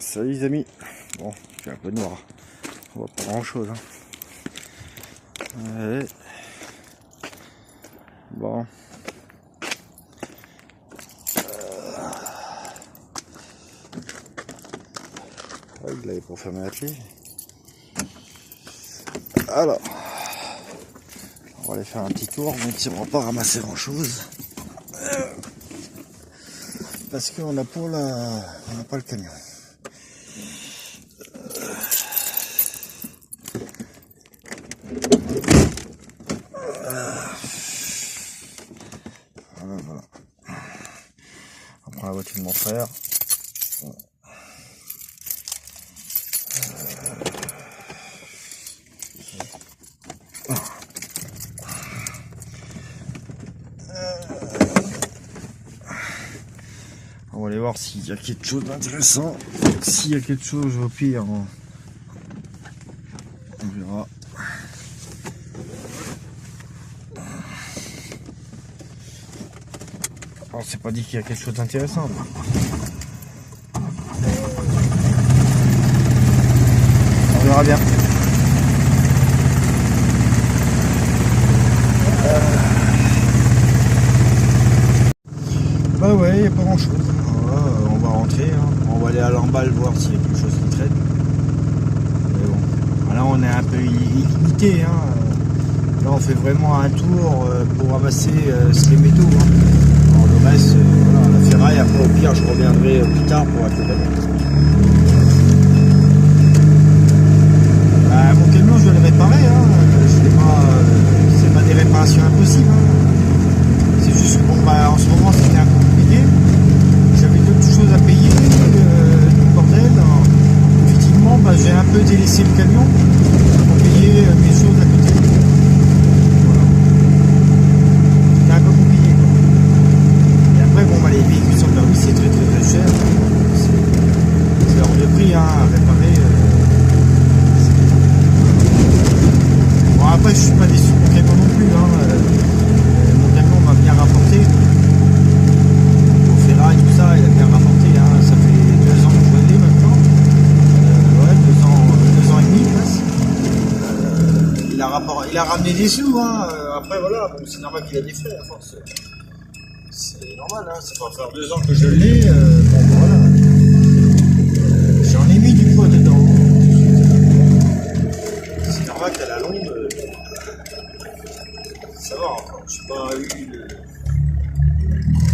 Salut les amis. Bon, il fait un peu noir. On voit pas grand chose. Ouais. Bon. Il l'avait pour fermer la clé. Alors, on va aller faire un petit tour, même si on va pas ramasser grand chose. Parce qu'on a pas le camion. Voilà. On prend la voiture de mon frère. On va aller voir s'il y a quelque chose d'intéressant. S'il y a quelque chose, au pire, on verra. Alors, c'est pas dit qu'il y a quelque chose d'intéressant. On verra bien. Bah ouais, il n'y a pas grand chose. On va rentrer, hein. On va aller à l'emballe voir s'il y a quelque chose qui traîne. Mais bon, là on est un peu illimité. Hein. Là on fait vraiment un tour pour ramasser ce qui est métaux. Hein. Alors, le reste, voilà, la ferraille, après au pire je reviendrai plus tard pour accompagner. Mon camion je vais le réparer. Hein. C'est pas des réparations impossibles. Hein. C'est juste que bon, en ce moment c'était un peu compliqué. J'avais d'autres choses à payer, du bordel. Alors, effectivement, j'ai un peu délaissé le camion pour payer mes choses à côté. Voilà. C'était un peu compliqué. Et après, bon, les véhicules sans permis, c'est très cher. C'est hors de prix hein, à réparer. Bon, après, je suis pas déçu de mon camion non plus. Hein. Mon camion m'a bien rapporté. Tout ça, il a bien rapporté, hein. Ça fait 2 ans que je l'ai maintenant. Ouais, 2 ans et demi presque. Il a ramené des sous, hein. Après voilà, bon, c'est normal qu'il a des frais à force. C'est normal, hein. Ça va faire 2 ans que je l'ai. Bon voilà. J'en ai mis du poids dedans. C'est normal qu'à la longue, ça va encore. Je n'ai pas eu le...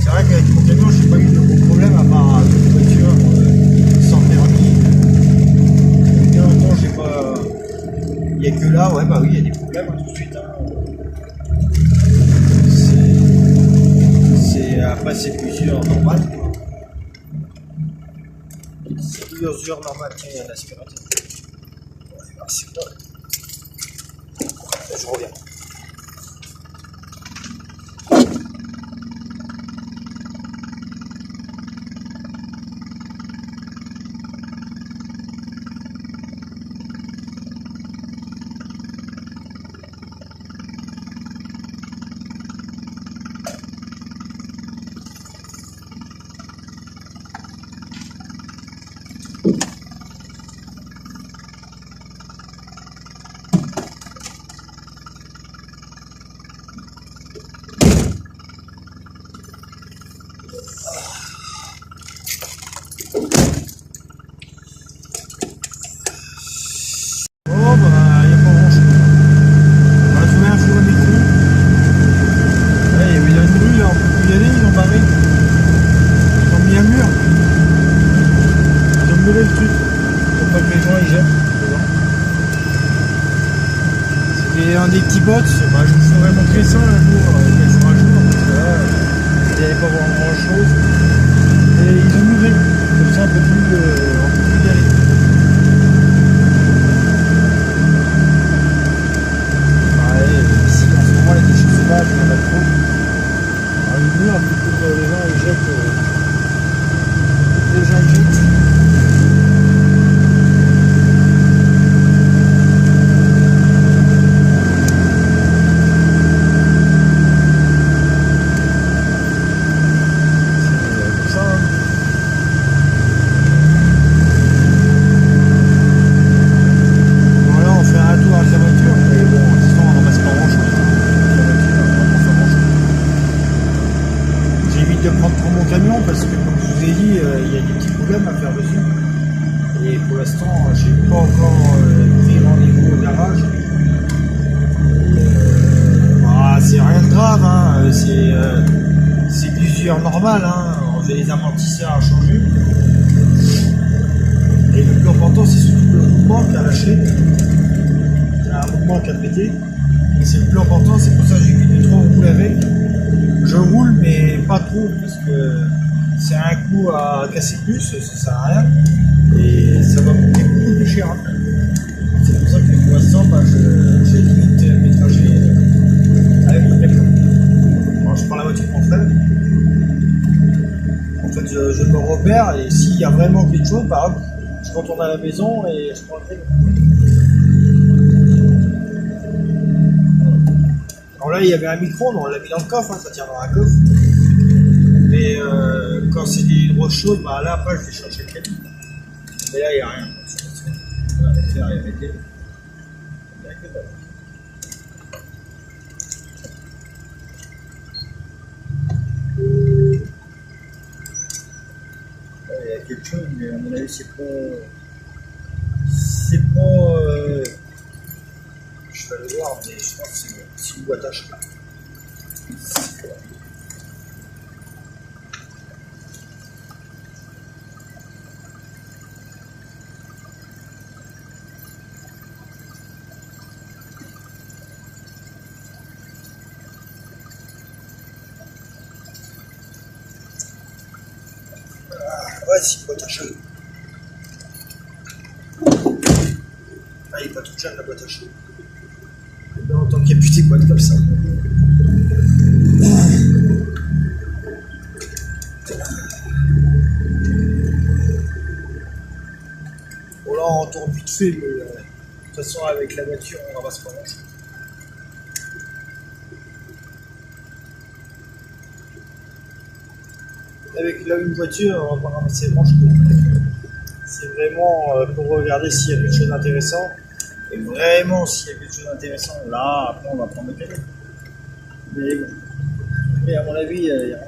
C'est vrai qu'avec mon camion, j'ai pas eu de gros problème à part une voiture sans permis. Bien longtemps, j'ai pas. Il n'y a que là, ouais, bah oui, il y a des problèmes hein, tout de suite. Hein. Après, c'est plusieurs normales. C'est plusieurs normales. Tiens, il y a un aspirateur. Ouais, c'est quoi? Je reviens. Des petits bots, je vous ferai montrer ça un jour, quel sera un jour, parce que là, vous n'allez pas voir grand chose. Et ils ont mouillé, comme ça on peut plus y aller. Ouais, ici en ce moment il y a des choses sauvages, il y en a trop. Alors, le mur, les gens ils jettent. il y a des petits problèmes à faire dessus. Et pour l'instant, j'ai pas encore pris rendez-vous au garage. C'est rien de grave, hein. C'est de l'usure normale. Hein. J'ai les amortisseurs à changer. Et le plus important, c'est surtout le mouvement qui a lâché. Il y a un mouvement qui a pété. Et c'est le plus important, c'est pour ça que j'évite de trop rouler avec. Je roule, mais pas trop, parce que c'est un coup à casser plus, ça sert à rien. Et ça va me coûter beaucoup plus cher. C'est pour ça que pour l'instant, je limite mes trajets avec le camion. Alors, je prends la voiture de mon frère. En fait, je me repère et s'il y a vraiment quelque chose, par exemple, je retourne à la maison et je prends le camion. Alors là, il y avait un micro, on l'a mis dans le coffre, hein, ça tient dans un coffre. Mais quand c'est des grosses choses, bah là, après, je vais chercher le camion. Mais là, il n'y a rien. Là, le fer est arrêté. Il n'y a que dalle. Il y a quelque chose, mais à mon avis, c'est pas. Je vais le voir, mais je pense que c'est une boîte à chat. Ouais, c'est une boîte à chat. Ah, il n'est pas toute jeune la boîte à chat. Il y a longtemps qu'il n'y a plus des boîtes comme ça. Bon, là, on tourne vite fait, mais de toute façon, avec la voiture, on ramasse pas grand-chose. Avec là, une voiture, on va pas ramasser grand-chose. C'est vraiment pour regarder s'il y a quelque chose d'intéressant. Et vraiment, s'il y a quelque chose d'intéressant, là, après, on va prendre le camion. Mais bon. Mais à mon avis, il y a rien.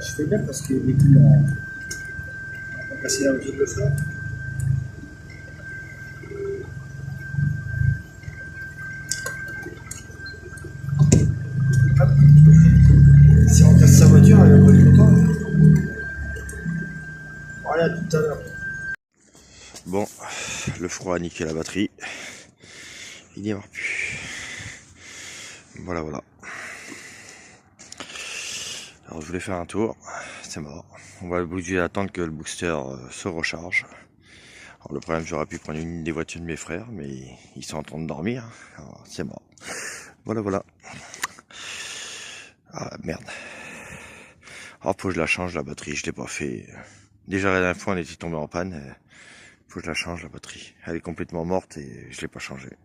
Je fais bien parce que les clients ont cassé la voiture de le faire. Si on casse sa voiture, elle va pas être contente. Voilà, tout à l'heure. Bon, le froid a niqué la batterie. Il n'y en a plus. Voilà, voilà. Alors je voulais faire un tour. C'est mort. On va obligé d'attendre que le booster se recharge. Alors le problème, j'aurais pu prendre une des voitures de mes frères, mais ils sont en train de dormir. Alors c'est mort. Voilà, voilà. Ah merde. Alors faut que je la change la batterie, je l'ai pas fait. Déjà la dernière fois on était tombé en panne. Faut que je la change la batterie. Elle est complètement morte et je l'ai pas changée.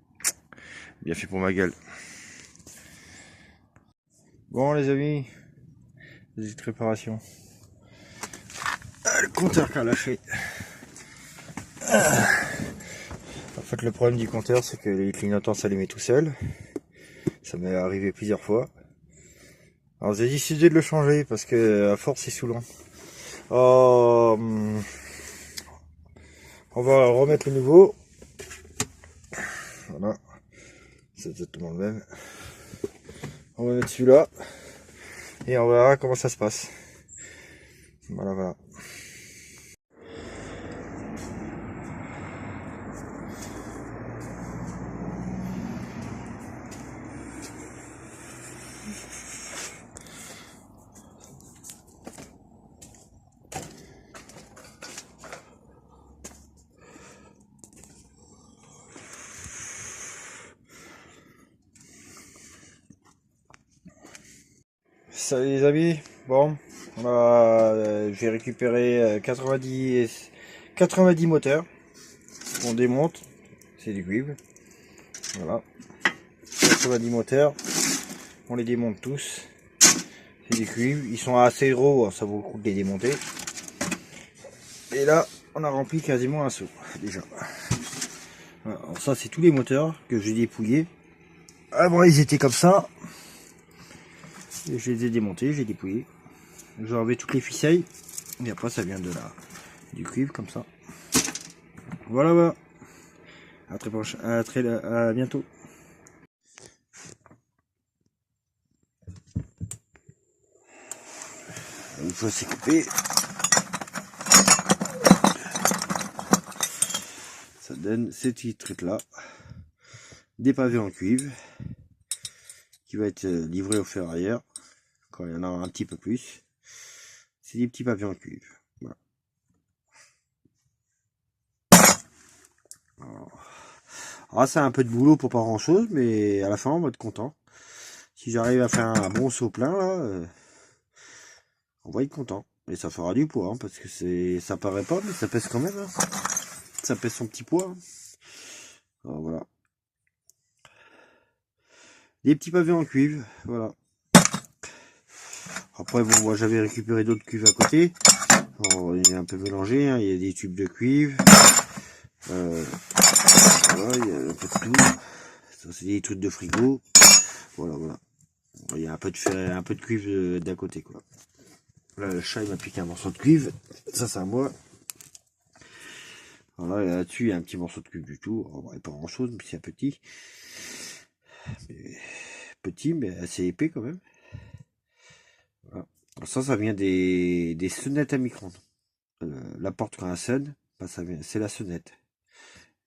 Bien fait pour ma gueule. Bon les amis, petite préparation. Ah, le compteur qui a lâché. En fait le problème du compteur c'est que les clignotants s'allumaient tout seul. Ça m'est arrivé plusieurs fois. Alors j'ai décidé de le changer parce que à force c'est saoulant. On va remettre le nouveau. Voilà. C'est exactement le même. On va mettre celui-là. Et on verra comment ça se passe. Voilà, voilà. Salut les amis, bon, j'ai récupéré 90 moteurs qu'on démonte, c'est du cuivre, voilà, 90 moteurs, on les démonte tous, c'est du cuivre, ils sont assez gros, ça vaut le coup de les démonter, et là on a rempli quasiment un seau déjà, Voilà. Alors ça c'est tous les moteurs que j'ai dépouillés. Avant ils étaient comme ça. Et je les ai démontés, j'ai dépouillé. J'ai enlevé toutes les ficelles. Et après ça vient de là. Du cuivre comme ça. Voilà voilà. À bientôt. Une fois c'est coupé, ça donne ces petits trucs là, des pavés en cuivre, qui va être livré au ferrailleur quand il y en a un petit peu plus. C'est des petits pavés en cuivre. Voilà. Alors c'est un peu de boulot pour pas grand chose, mais à la fin on va être content. Si j'arrive à faire un bon saut plein là, on va être content. Et ça fera du poids, hein, parce que ça paraît pas, mais ça pèse quand même. Hein. Ça pèse son petit poids. Hein. Alors, voilà. Des petits pavés en cuivre, voilà. Après, bon, moi j'avais récupéré d'autres cuivres à côté. Alors, il est un peu mélangé, hein. Il y a des tubes de cuivre. Voilà, il y a un peu de tout. Ça, c'est des trucs de frigo. Voilà, voilà. Il y a un peu de cuivre d'à côté, quoi. Là, le chat, il m'a piqué un morceau de cuivre. Ça, c'est à moi. Voilà, là-dessus, il y a un petit morceau de cuivre du tout. Alors, pas grand chose, mais c'est un petit. Petit, mais assez épais quand même. Voilà. Alors ça vient des sonnettes à micro-ondes. La porte quand elle sonne, bah, c'est la sonnette.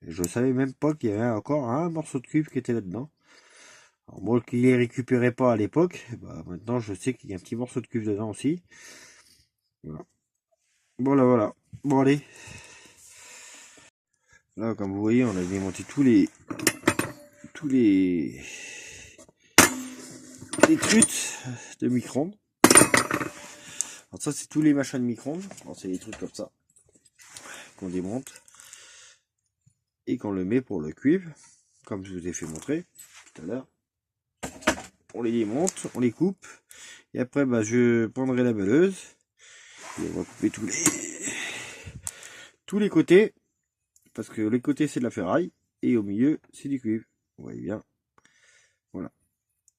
Et je savais même pas qu'il y avait encore un morceau de cuivre qui était là-dedans. Alors moi qui les récupérais pas à l'époque, bah, maintenant je sais qu'il y a un petit morceau de cuivre dedans aussi. Voilà. Voilà, voilà. Bon allez. Là comme vous voyez on a démonté tous les trucs de micro-ondes. Alors ça c'est tous les machins de micro-ondes. C'est des trucs comme ça qu'on démonte et qu'on le met pour le cuivre, comme je vous ai fait montrer tout à l'heure. On les démonte, on les coupe et après bah, je prendrai la meuleuse et on va couper tous les côtés parce que les côtés c'est de la ferraille et au milieu c'est du cuivre. Vous voyez bien. Voilà.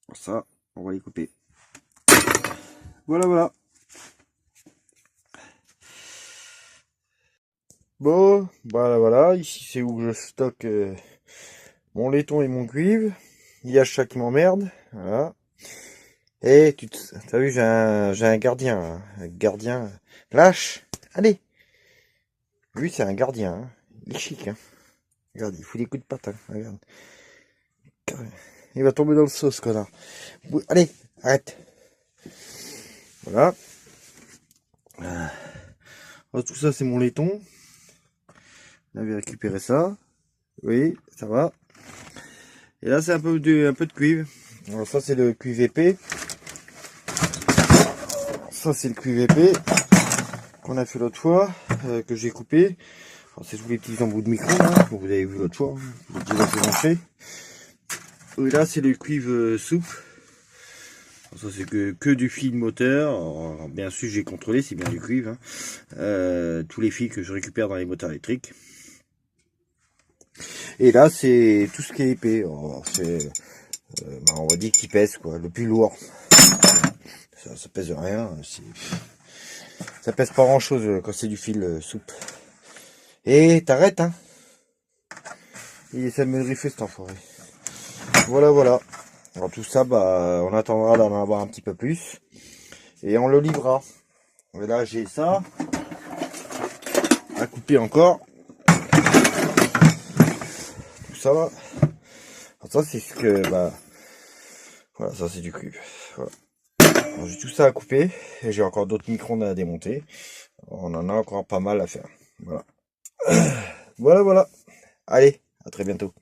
Alors ça, on va les couper. Voilà, voilà. Bon, voilà, ici c'est où je stocke mon laiton et mon cuivre. Il y a chat qui m'emmerde, voilà. Et t'as vu, j'ai un gardien, hein. Un gardien lâche. Allez, lui c'est un gardien, hein. Il est chic, hein. Regarde, il fout des coups de patin, regarde. Il va tomber dans le sauce, connard. Allez, arrête. Voilà. Alors, tout ça c'est mon laiton. On avait récupéré ça. Oui, ça va. Et là, c'est un peu de cuivre. Alors ça, c'est le cuivre épais. Ça, c'est le cuivre épais qu'on a fait l'autre fois, que j'ai coupé. C'est tous les petits embouts de micro, hein, que vous avez vu l'autre fois. Les petits embouts. Et là, c'est le cuivre souple. Ça, c'est que du fil moteur. Alors, bien sûr, j'ai contrôlé, c'est bien du cuivre. Hein. Tous les fils que je récupère dans les moteurs électriques. Et là, c'est tout ce qui est épais. C'est, on va dire qu'il pèse, quoi. Le plus lourd. Ça pèse rien. Ça pèse pas grand chose quand c'est du fil souple. Et t'arrêtes, hein. Il essaie de me griffer cet enfoiré. Voilà, voilà. Alors tout ça, bah, on attendra d'en avoir un petit peu plus. Et on le livrera. Et là, j'ai ça à couper encore. Ça va. Ça c'est ce que bah voilà, ça c'est du cuivre. Voilà. J'ai tout ça à couper et j'ai encore d'autres micro-ondes à démonter. On en a encore pas mal à faire. Voilà. Voilà. Allez, à très bientôt.